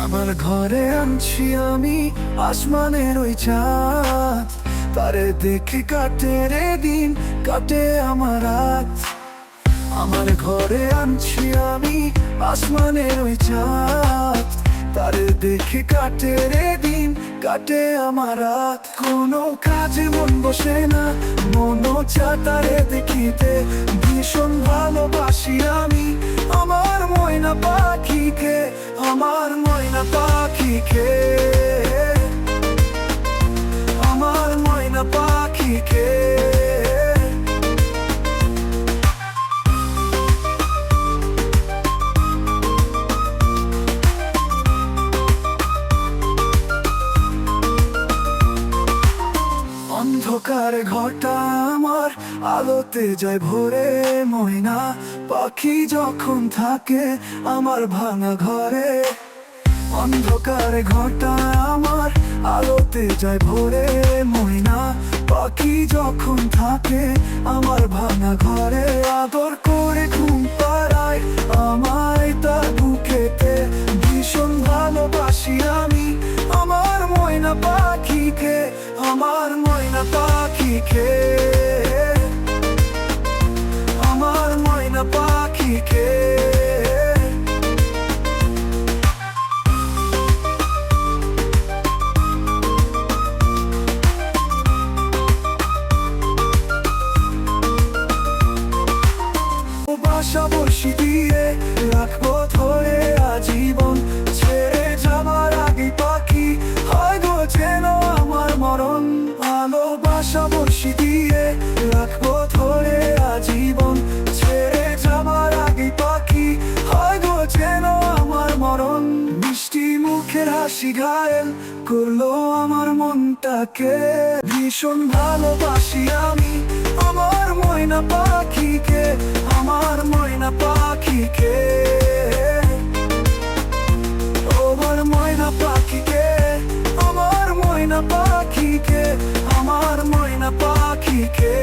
আমার ঘরে আনছি আমি আসমানের ওই চাঁদ, তারে দেখে কাটে রে দিন, কাটে আমার রাত। আমার ঘরে আনছি আমি আসমানের ওই চাঁদ, তারে দেখে কাটে রে দিন, কাটে আমার রাত। কোনো কাজে মন বসে না, মনও চায় তারে দেখিতে। ভীষণ ভালোবাসি আমি আমার ময়না পাখিকে, আমার ময়না পাখিকে, আমার ময়না পাখিকে। অন্ধকার ঘরটা আমার আলোতে যায় ভোরে, ময়না পাখি যখন থাকে আমার ভাঙা ঘরে। অন্ধকার ঘরটা আমার আলোতে যায় ভোরে, ময়না পাখি যখন থাকে আমার ভাঙা ঘরে। আদর করে ঘুম পাড়ায় আমায় তার বুকেতে, ভীষণ ভালোবাসি আমি আমার ময়না পাখিকে, আমার ময়না পাখিকে, আমার ময়না পাখিকে। বাসা বর্ষি দিয়ে রাখবো ধরে আজীবন, ছেড়ে যাবার আগে পাখি হয় গো যেন আমার মরণ। ভালোবাসা বর্ষি দিয়ে রাখবো ধরে আজীবন, ছেড়ে যাবার আগে পাখি হয় গো যেন আমার মরণ। মিষ্টি মুখের হাসি ঘায়েল করলো আমার মনটাকে, ভীষণ ভালোবাসি আমি আমার ময়না পাখিকে, আমার ময়না পাখিকে, আমার ময়না পাখিকে, আমার ময়না পাখিকে, আমার ময়না পাখিকে।